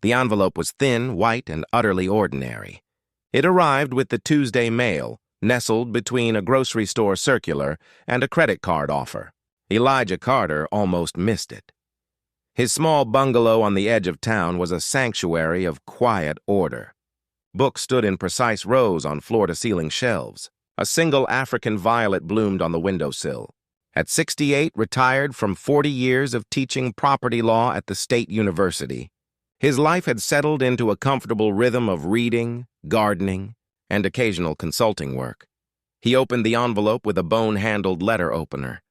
The envelope was thin, white, and utterly ordinary. It arrived with the Tuesday mail, nestled between a grocery store circular and a credit card offer. Elijah Carter almost missed it. His small bungalow on the edge of town was a sanctuary of quiet order. Books stood in precise rows on floor-to-ceiling shelves. A single African violet bloomed on the windowsill. At 68, retired from 40 years of teaching property law at the State University, his life had settled into a comfortable rhythm of reading, gardening, and occasional consulting work. He opened the envelope with a bone-handled letter opener.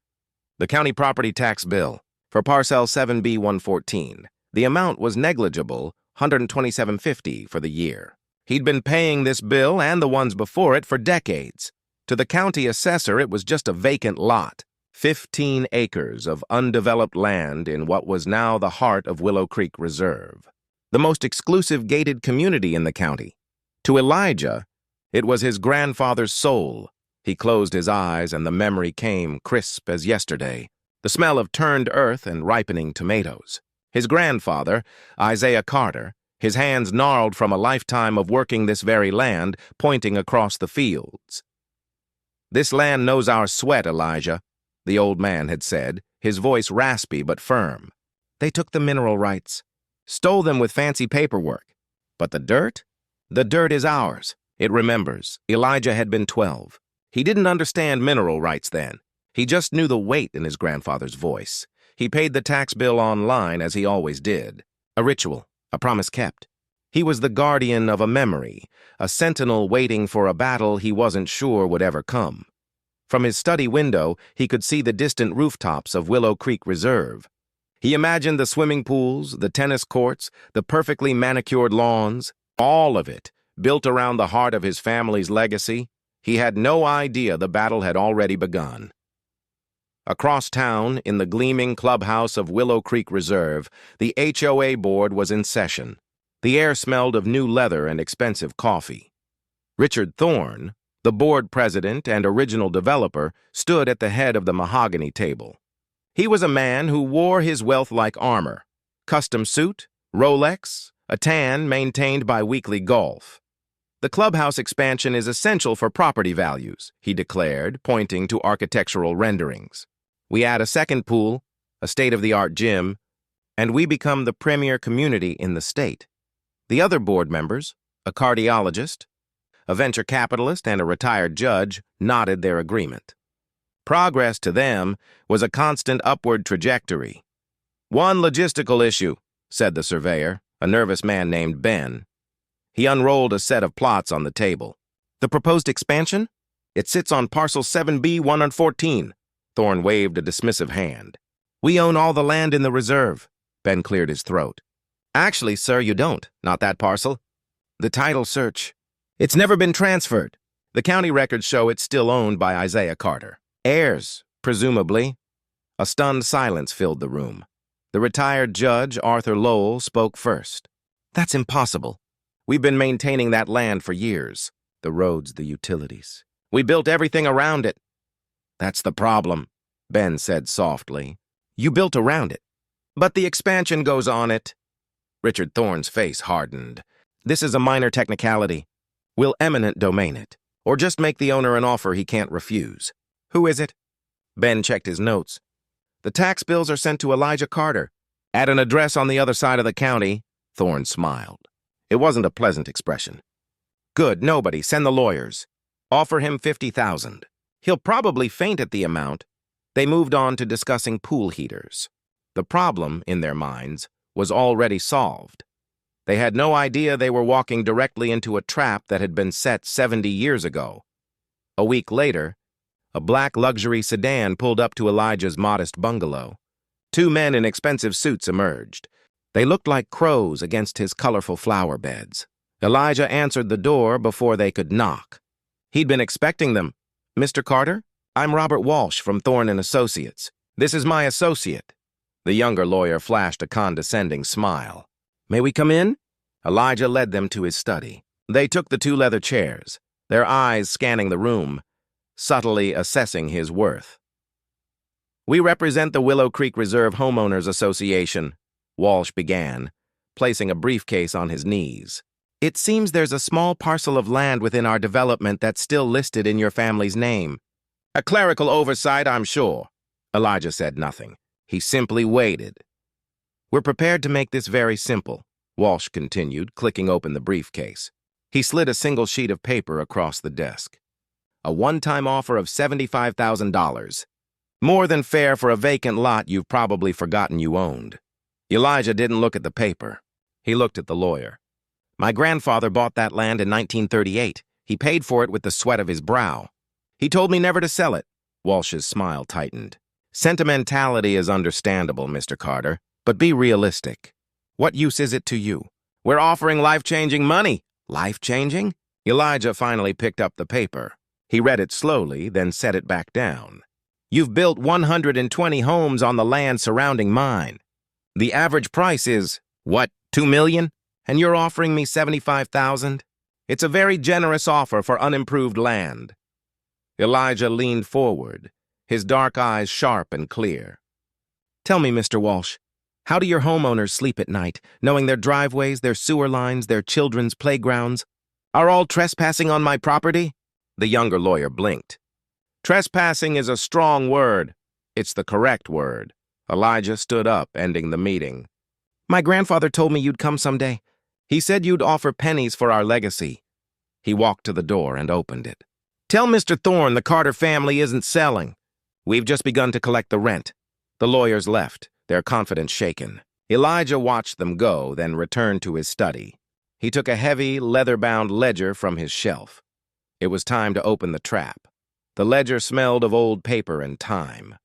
The county property tax bill for parcel 7B114. The amount was negligible, $127.50 for the year. He'd been paying this bill and the ones before it for decades. To the county assessor, it was just a vacant lot. 15 acres of undeveloped land in what was now the heart of Willow Creek Reserve, the most exclusive gated community in the county. To Elijah, it was his grandfather's soul. He closed his eyes and the memory came crisp as yesterday, the smell of turned earth and ripening tomatoes. His grandfather, Isaiah Carter, his hands gnarled from a lifetime of working this very land, pointing across the fields. "This land knows our sweat, Elijah," the old man had said, his voice raspy but firm. "They took the mineral rights, stole them with fancy paperwork. But the dirt? The dirt is ours." It remembers. Elijah had been 12. He didn't understand mineral rights then. He just knew the weight in his grandfather's voice. He paid the tax bill online as he always did. A ritual, a promise kept. He was the guardian of a memory, a sentinel waiting for a battle he wasn't sure would ever come. From his study window, he could see the distant rooftops of Willow Creek Reserve. He imagined the swimming pools, the tennis courts, the perfectly manicured lawns, all of it built around the heart of his family's legacy. He had no idea the battle had already begun. Across town, in the gleaming clubhouse of Willow Creek Reserve, the HOA board was in session. The air smelled of new leather and expensive coffee. Richard Thorne, the board president and original developer, stood at the head of the mahogany table. He was a man who wore his wealth like armor: custom suit, Rolex, a tan maintained by weekly golf. "The clubhouse expansion is essential for property values," he declared, pointing to architectural renderings. "We add a second pool, a state-of-the-art gym, and we become the premier community in the state." The other board members, a cardiologist, a venture capitalist, and a retired judge, nodded their agreement. Progress to them was a constant upward trajectory. "One logistical issue," said the surveyor, a nervous man named Ben. He unrolled a set of plots on the table. "The proposed expansion? It sits on parcel 7B114. Thorne waved a dismissive hand. "We own all the land in the reserve." Ben cleared his throat. "Actually, sir, you don't. Not that parcel. The title search. It's never been transferred. The county records show it's still owned by Isaiah Carter. Heirs, presumably." A stunned silence filled the room. The retired judge, Arthur Lowell, spoke first. "That's impossible. We've been maintaining that land for years. The roads, the utilities. We built everything around it." "That's the problem," Ben said softly. "You built around it. But the expansion goes on it." Richard Thorne's face hardened. "This is a minor technicality. We'll eminent domain it, or just make the owner an offer he can't refuse." "Who is it?" Ben checked his notes. "The tax bills are sent to Elijah Carter, at an address on the other side of the county." Thorne smiled. It wasn't a pleasant expression. "Good, nobody. Send the lawyers. Offer him $50,000. He'll probably faint at the amount." They moved on to discussing pool heaters. The problem, in their minds, was already solved. They had no idea they were walking directly into a trap that had been set 70 years ago. A week later, a black luxury sedan pulled up to Elijah's modest bungalow. Two men in expensive suits emerged. They looked like crows against his colorful flower beds. Elijah answered the door before they could knock. He'd been expecting them. "Mr. Carter, I'm Robert Walsh from Thorne & Associates. This is my associate." The younger lawyer flashed a condescending smile. "May we come in?" Elijah led them to his study. They took the two leather chairs, their eyes scanning the room, subtly assessing his worth. "We represent the Willow Creek Reserve Homeowners Association," Walsh began, placing a briefcase on his knees. "It seems there's a small parcel of land within our development that's still listed in your family's name." "A clerical oversight, I'm sure." Elijah said nothing. He simply waited. "We're prepared to make this very simple," Walsh continued, clicking open the briefcase. He slid a single sheet of paper across the desk. "A one-time offer of $75,000. More than fair for a vacant lot you've probably forgotten you owned." Elijah didn't look at the paper. He looked at the lawyer. "My grandfather bought that land in 1938. He paid for it with the sweat of his brow. He told me never to sell it." Walsh's smile tightened. "Sentimentality is understandable, Mr. Carter, but be realistic. What use is it to you? We're offering life-changing money." "Life-changing?" Elijah finally picked up the paper. He read it slowly, then set it back down. "You've built 120 homes on the land surrounding mine. The average price is, what, $2 million? And you're offering me $75,000? It's a very generous offer for unimproved land." Elijah leaned forward, his dark eyes sharp and clear. "Tell me, Mr. Walsh, how do your homeowners sleep at night, knowing their driveways, their sewer lines, their children's playgrounds are all trespassing on my property?" The younger lawyer blinked. "Trespassing is a strong word. It's the correct word." Elijah stood up, ending the meeting. "My grandfather told me you'd come someday. He said you'd offer pennies for our legacy." He walked to the door and opened it. "Tell Mr. Thorne the Carter family isn't selling. We've just begun to collect the rent." The lawyers left, their confidence shaken. Elijah watched them go, then returned to his study. He took a heavy, leather-bound ledger from his shelf. It was time to open the trap. The ledger smelled of old paper and time.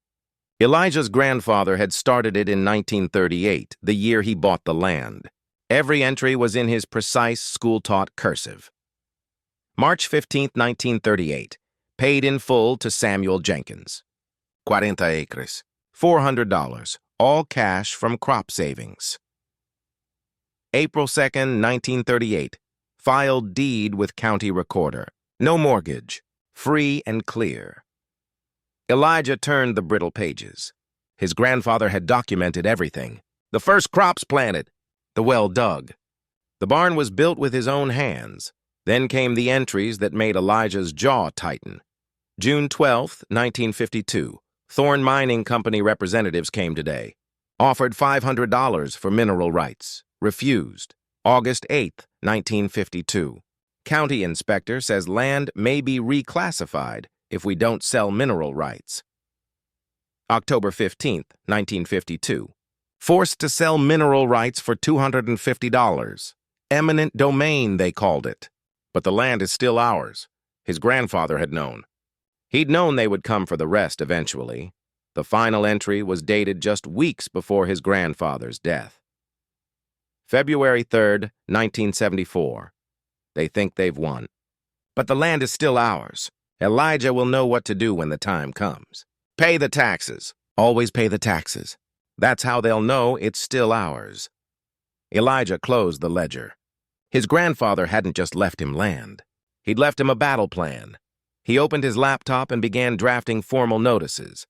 Elijah's grandfather had started it in 1938, the year he bought the land. Every entry was in his precise, school-taught cursive. March 15, 1938. Paid in full to Samuel Jenkins. 40 acres. $400, all cash from crop savings. April 2nd, 1938. Filed deed with county recorder. No mortgage. Free and clear. Elijah turned the brittle pages. His grandfather had documented everything. The first crops planted. The well dug. The barn was built with his own hands. Then came the entries that made Elijah's jaw tighten. June 12, 1952. Thorne Mining Company representatives came today. Offered $500 for mineral rights. Refused. August 8, 1952. County inspector says land may be reclassified if we don't sell mineral rights. October 15, 1952. Forced to sell mineral rights for $250. Eminent domain, they called it. But the land is still ours. His grandfather had known. He'd known they would come for the rest eventually. The final entry was dated just weeks before his grandfather's death. February 3, 1974. They think they've won. But the land is still ours. Elijah will know what to do when the time comes. Pay the taxes. Always pay the taxes. That's how they'll know it's still ours. Elijah closed the ledger. His grandfather hadn't just left him land. He'd left him a battle plan. He opened his laptop and began drafting formal notices.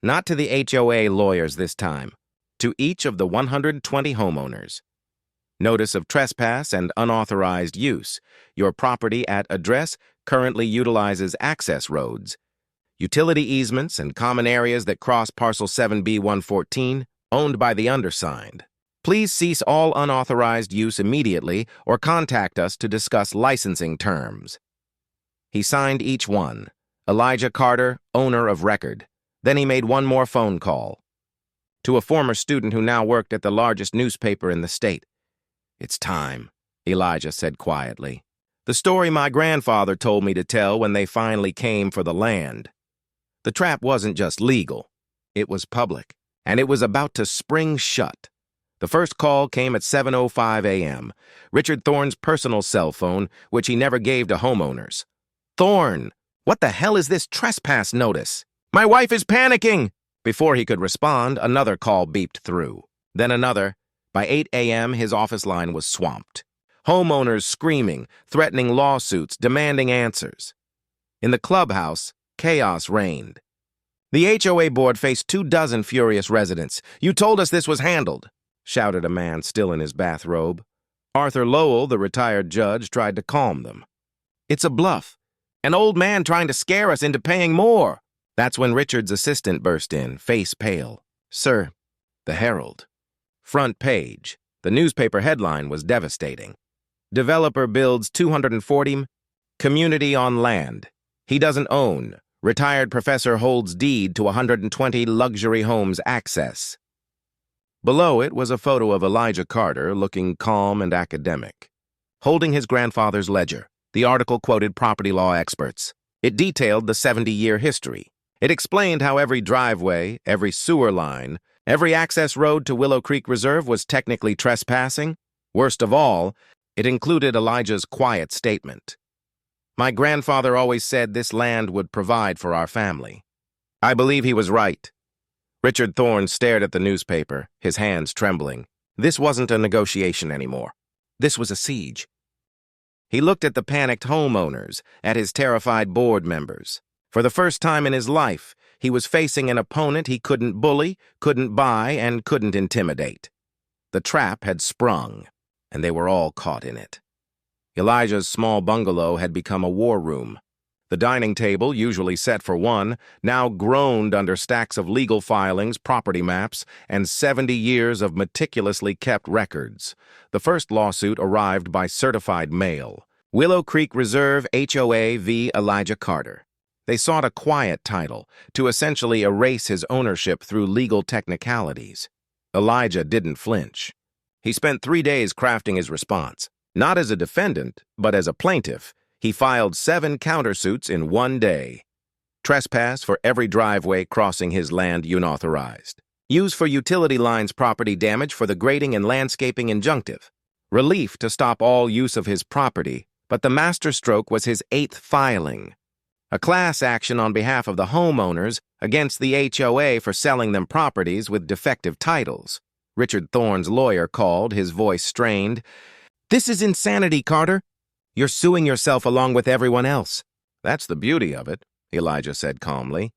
Not to the HOA lawyers this time. To each of the 120 homeowners. Notice of trespass and unauthorized use. Your property at address currently utilizes access roads. Utility easements and common areas that cross Parcel 7B114, owned by the undersigned. Please cease all unauthorized use immediately or contact us to discuss licensing terms. He signed each one. Elijah Carter, owner of record. Then he made one more phone call. To a former student who now worked at the largest newspaper in the state. "It's time," Elijah said quietly. "The story my grandfather told me to tell when they finally came for the land. The trap wasn't just legal. It was public, and it was about to spring shut. The first call came at 7:05 a.m., Richard Thorne's personal cell phone, which he never gave to homeowners. "Thorne, what the hell is this trespass notice? My wife is panicking!" Before he could respond, another call beeped through. Then another. By 8 a.m., his office line was swamped. Homeowners screaming, threatening lawsuits, demanding answers. In the clubhouse, chaos reigned. The HOA board faced 24 furious residents. "You told us this was handled." shouted a man still in his bathrobe. Arthur Lowell, the retired judge, tried to calm them. "It's a bluff. An old man trying to scare us into paying more." That's when Richard's assistant burst in, face pale. "Sir, the Herald." Front page. The newspaper headline was devastating. "Developer builds 240 community on land he doesn't own. Retired professor holds deed to 120 luxury homes access." Below it was a photo of Elijah Carter looking calm and academic, holding his grandfather's ledger. The article quoted property law experts. It detailed the 70-year history. It explained how every driveway, every sewer line, every access road to Willow Creek Reserve was technically trespassing. Worst of all, it included Elijah's quiet statement. "My grandfather always said this land would provide for our family." I believe he was right. Richard Thorne stared at the newspaper, his hands trembling. This wasn't a negotiation anymore. This was a siege. He looked at the panicked homeowners, at his terrified board members. For the first time in his life, he was facing an opponent he couldn't bully, couldn't buy, and couldn't intimidate. The trap had sprung, and they were all caught in it. Elijah's small bungalow had become a war room. The dining table, usually set for one, now groaned under stacks of legal filings, property maps, and 70 years of meticulously kept records. The first lawsuit arrived by certified mail. Willow Creek Reserve HOA v. Elijah Carter. They sought a quiet title to essentially erase his ownership through legal technicalities. Elijah didn't flinch. He spent 3 days crafting his response. Not as a defendant, but as a plaintiff. He filed 7 countersuits in 1 day. Trespass for every driveway crossing his land unauthorized. Use for utility lines property damage for the grading and landscaping injunctive. Relief to stop all use of his property, but the masterstroke was his 8th filing. A class action on behalf of the homeowners against the HOA for selling them properties with defective titles. Richard Thorne's lawyer called, his voice strained. "This is insanity, Carter. You're suing yourself along with everyone else." "That's the beauty of it," Elijah said calmly.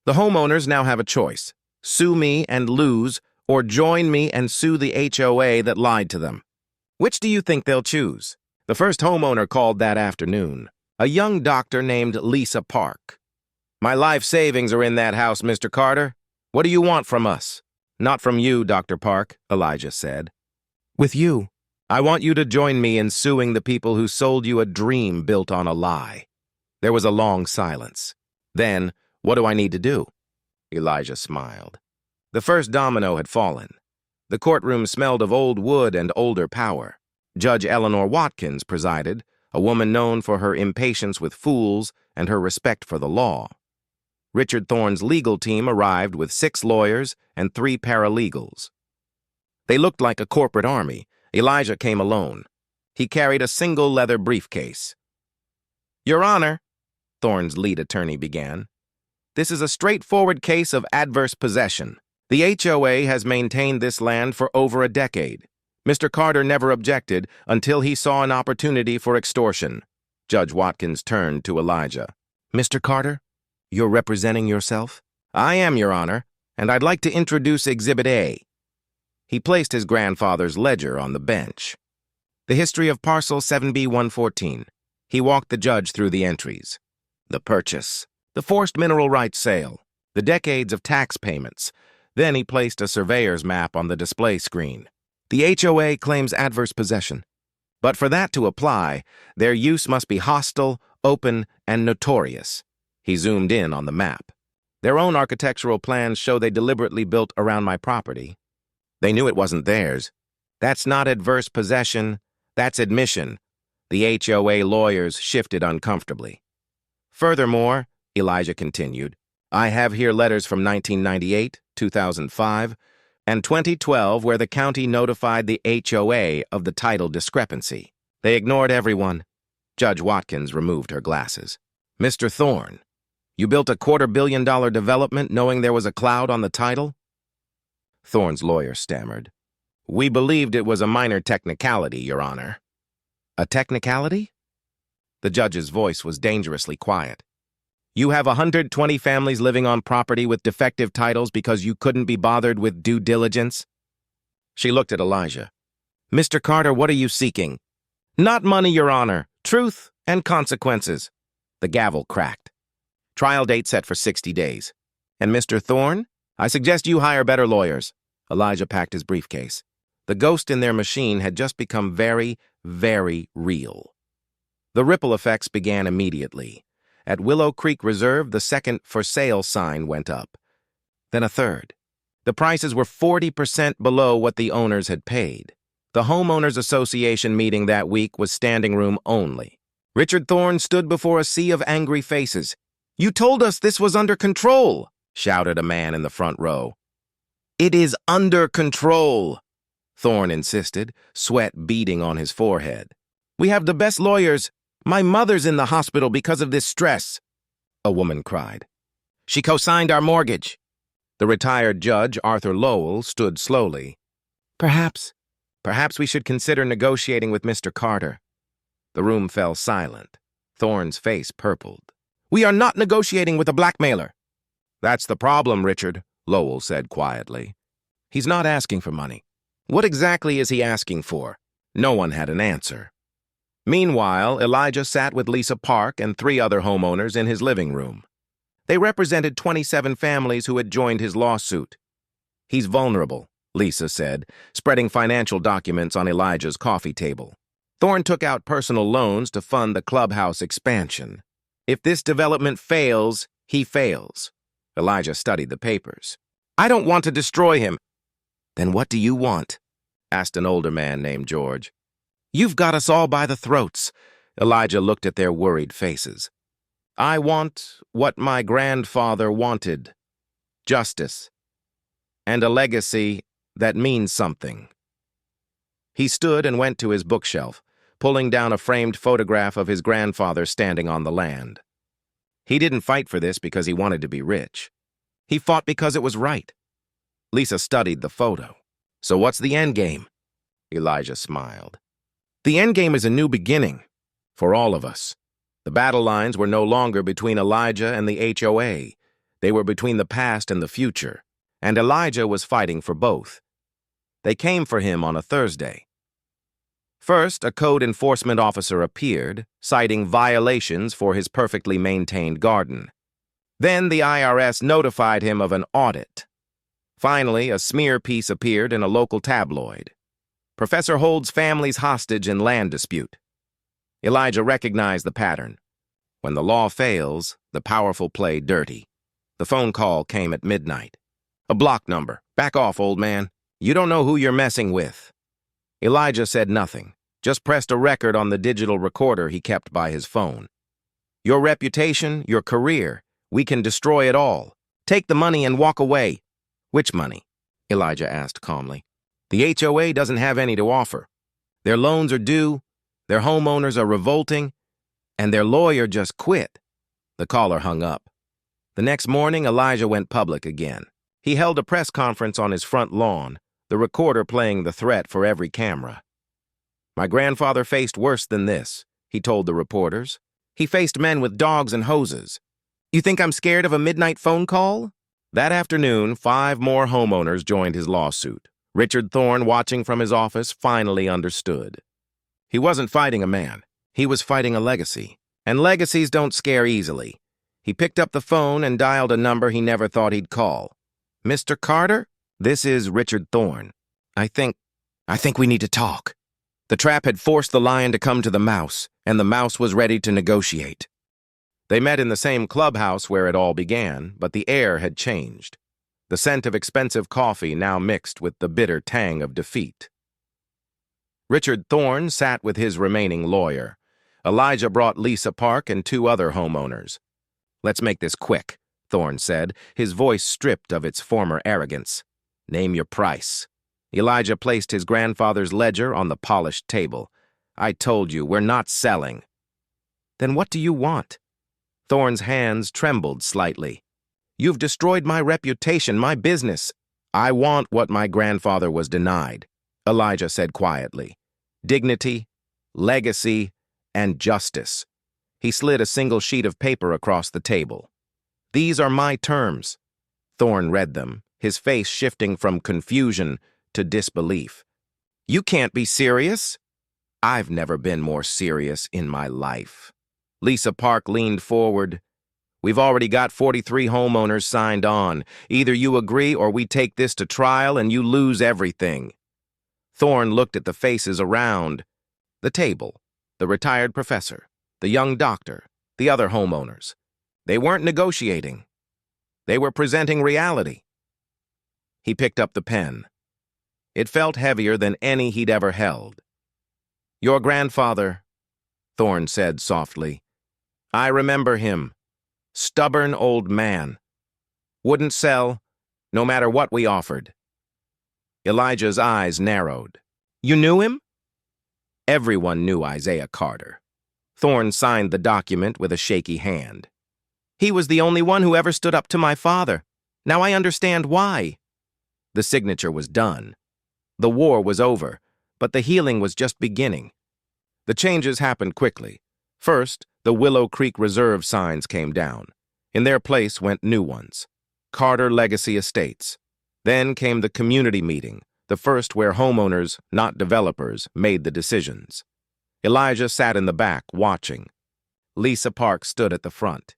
"The homeowners now have a choice. Sue me and lose, or join me and sue the HOA that lied to them. Which do you think they'll choose?" The first homeowner called that afternoon, a young doctor named Lisa Park. "My life savings are in that house, Mr. Carter. What do you want from us?" "Not from you, Dr. Park," Elijah said. "With you. I want you to join me in suing the people who sold you a dream built on a lie." There was a long silence. Then, "What do I need to do?" Elijah smiled. The first domino had fallen. The courtroom smelled of old wood and older power. Judge Eleanor Watkins presided, a woman known for her impatience with fools and her respect for the law. Richard Thorne's legal team arrived with 6 lawyers and 3 paralegals. They looked like a corporate army. Elijah came alone. He carried a single leather briefcase. "Your Honor," Thorne's lead attorney began, "this is a straightforward case of adverse possession. The HOA has maintained this land for over a decade. Mr. Carter never objected until he saw an opportunity for extortion." Judge Watkins turned to Elijah. "Mr. Carter, you're representing yourself?" "I am, Your Honor, and I'd like to introduce Exhibit A." He placed his grandfather's ledger on the bench. The history of Parcel 7B114. He walked the judge through the entries. The purchase, the forced mineral rights sale, the decades of tax payments. Then he placed a surveyor's map on the display screen. The HOA claims adverse possession. But for that to apply, their use must be hostile, open, and notorious. He zoomed in on the map. Their own architectural plans show they deliberately built around my property. They knew it wasn't theirs. That's not adverse possession, that's admission. The HOA lawyers shifted uncomfortably. Furthermore, Elijah continued, I have here letters from 1998, 2005, and 2012 where the county notified the HOA of the title discrepancy. They ignored everyone. Judge Watkins removed her glasses. Mr. Thorne, you built a $250 million development knowing there was a cloud on the title? Thorne's lawyer stammered. We believed it was a minor technicality, Your Honor. A technicality? The judge's voice was dangerously quiet. You have 120 families living on property with defective titles because you couldn't be bothered with due diligence? She looked at Elijah. "Mr. Carter, what are you seeking?" "Not money, Your Honor. Truth and consequences." The gavel cracked. "Trial date set for 60 days. And Mr. Thorne, I suggest you hire better lawyers." Elijah packed his briefcase. The ghost in their machine had just become very, very real. The ripple effects began immediately. At Willow Creek Reserve, the second "for sale" sign went up. Then a third. The prices were 40% below what the owners had paid. The Homeowners Association meeting that week was standing room only. Richard Thorne stood before a sea of angry faces. "You told us this was under control," shouted a man in the front row. "It is under control," Thorne insisted, sweat beading on his forehead. "We have the best lawyers. My mother's in the hospital because of this stress," a woman cried. "She co-signed our mortgage." The retired judge, Arthur Lowell, stood slowly. Perhaps we should consider negotiating with Mr. Carter." The room fell silent. Thorne's face purpled. "We are not negotiating with a blackmailer." "That's the problem, Richard," Lowell said quietly. "He's not asking for money. What exactly is he asking for?" No one had an answer. Meanwhile, Elijah sat with Lisa Park and 3 other homeowners in his living room. They represented 27 families who had joined his lawsuit. "He's vulnerable," Lisa said, spreading financial documents on Elijah's coffee table. "Thorne took out personal loans to fund the clubhouse expansion. If this development fails, he fails." Elijah studied the papers. "I don't want to destroy him." "Then what do you want?" asked an older man named George. "You've got us all by the throats." Elijah looked at their worried faces. "I want what my grandfather wanted. Justice. And a legacy that means something." He stood and went to his bookshelf, pulling down a framed photograph of his grandfather standing on the land. He didn't fight for this because he wanted to be rich. He fought because it was right. Lisa studied the photo. "So what's the end game?" Elijah smiled. "The end game is a new beginning. For all of us. The battle lines were no longer between Elijah and the HOA. They were between the past and the future. And Elijah was fighting for both. They came for him on a Thursday. First, a code enforcement officer appeared, citing violations for his perfectly maintained garden. Then the IRS notified him of an audit. Finally, a smear piece appeared in a local tabloid. "Professor holds families hostage in land dispute." Elijah recognized the pattern. When the law fails, the powerful play dirty. The phone call came at midnight. "A block number. Back off, old man. You don't know who you're messing with." Elijah said nothing, just pressed a record on the digital recorder he kept by his phone. "Your reputation, your career, we can destroy it all. Take the money and walk away." "Which money?" Elijah asked calmly. "The HOA doesn't have any to offer. Their loans are due, their homeowners are revolting, and their lawyer just quit." The caller hung up. The next morning, Elijah went public again. He held a press conference on his front lawn, the recorder playing the threat for every camera. "My grandfather faced worse than this," he told the reporters. "He faced men with dogs and hoses. You think I'm scared of a midnight phone call?" That afternoon, 5 more homeowners joined his lawsuit. Richard Thorne, watching from his office, finally understood. He wasn't fighting a man. He was fighting a legacy. And legacies don't scare easily. He picked up the phone and dialed a number he never thought he'd call. "Mr. Carter? This is Richard Thorne. I think we need to talk." The trap had forced the lion to come to the mouse, and the mouse was ready to negotiate. They met in the same clubhouse where it all began, but the air had changed. The scent of expensive coffee now mixed with the bitter tang of defeat. Richard Thorne sat with his remaining lawyer. Elijah brought Lisa Park and 2 other homeowners. "Let's make this quick," Thorne said, his voice stripped of its former arrogance. "Name your price." Elijah placed his grandfather's ledger on the polished table. "I told you, we're not selling." "Then what do you want?" Thorne's hands trembled slightly. "You've destroyed my reputation, my business." "I want what my grandfather was denied," Elijah said quietly. "Dignity, legacy, and justice." He slid a single sheet of paper across the table. "These are my terms." Thorne read them, his face shifting from confusion to disbelief. "You can't be serious." "I've never been more serious in my life." Lisa Park leaned forward. "We've already got 43 homeowners signed on. Either you agree or we take this to trial and you lose everything." Thorne looked at the faces around. The table, the retired professor, the young doctor, the other homeowners. They weren't negotiating. They were presenting reality. He picked up the pen. It felt heavier than any he'd ever held. "Your grandfather," Thorne said softly. "I remember him. Stubborn old man. Wouldn't sell, no matter what we offered." Elijah's eyes narrowed. "You knew him?" Everyone knew Isaiah Carter. Thorne signed the document with a shaky hand. "He was the only one who ever stood up to my father. Now I understand why." The signature was done. The war was over, but the healing was just beginning. The changes happened quickly. First, the Willow Creek Reserve signs came down. In their place went new ones. Carter Legacy Estates. Then came the community meeting, the first where homeowners, not developers, made the decisions. Elijah sat in the back, watching. Lisa Park stood at the front.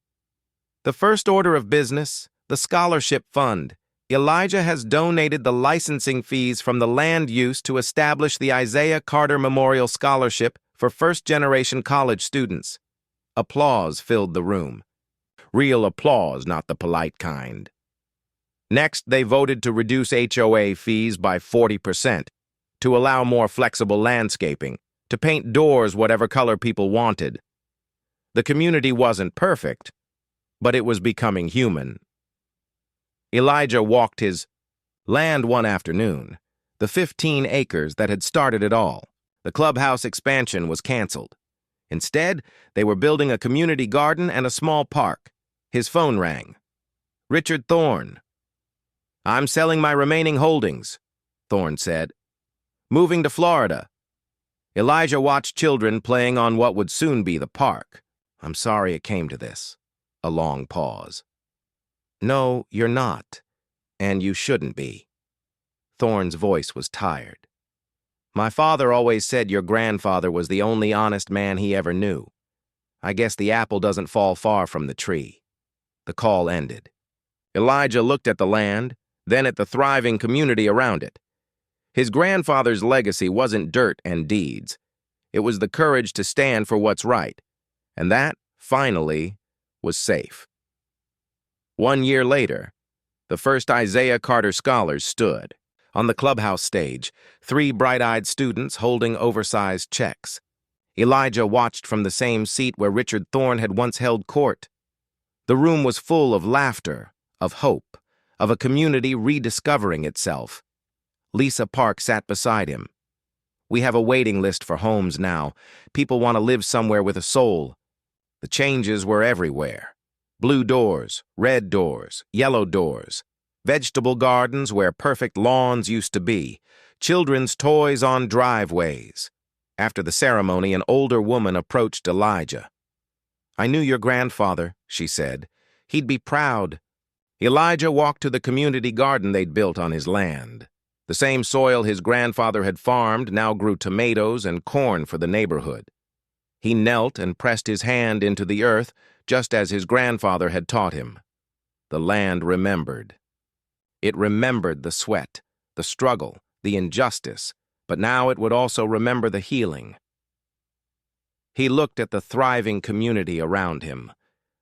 "The first order of business, the scholarship fund. Elijah has donated the licensing fees from the land use to establish the Isaiah Carter Memorial Scholarship for first-generation college students." Applause filled the room. Real applause, not the polite kind. Next, they voted to reduce HOA fees by 40%, to allow more flexible landscaping, to paint doors whatever color people wanted. The community wasn't perfect, but it was becoming human. Elijah walked his land one afternoon, the 15 acres that had started it all. The clubhouse expansion was canceled. Instead, they were building a community garden and a small park. His phone rang. "Richard Thorne." "I'm selling my remaining holdings," Thorne said. "Moving to Florida." Elijah watched children playing on what would soon be the park. "I'm sorry it came to this." A long pause. "No, you're not. And you shouldn't be." Thorne's voice was tired. "My father always said your grandfather was the only honest man he ever knew. I guess the apple doesn't fall far from the tree." The call ended. Elijah looked at the land, then at the thriving community around it. His grandfather's legacy wasn't dirt and deeds. It was the courage to stand for what's right. And that, finally, was safe. 1 year later, the first Isaiah Carter Scholars stood. On the clubhouse stage, 3 bright-eyed students holding oversized checks. Elijah watched from the same seat where Richard Thorne had once held court. The room was full of laughter, of hope, of a community rediscovering itself. Lisa Park sat beside him. "We have a waiting list for homes now. People want to live somewhere with a soul." The changes were everywhere. Blue doors, red doors, yellow doors. Vegetable gardens where perfect lawns used to be. Children's toys on driveways. After the ceremony, an older woman approached Elijah. "I knew your grandfather," she said. "He'd be proud." Elijah walked to the community garden they'd built on his land. The same soil his grandfather had farmed now grew tomatoes and corn for the neighborhood. He knelt and pressed his hand into the earth, just as his grandfather had taught him. The land remembered. It remembered the sweat, the struggle, the injustice, but now it would also remember the healing. He looked at the thriving community around him,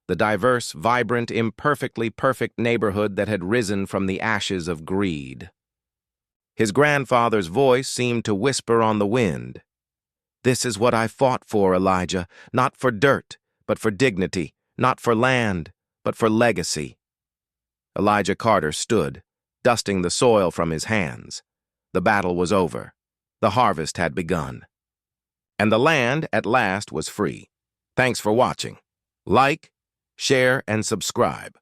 the diverse, vibrant, imperfectly perfect neighborhood that had risen from the ashes of greed. His grandfather's voice seemed to whisper on the wind. "This is what I fought for, Elijah, not for dirt, but for dignity, not for land, but for legacy." Elijah Carter stood, dusting the soil from his hands. The battle was over. The harvest had begun. And the land, at last, was free. Thanks for watching. Like, share, and subscribe.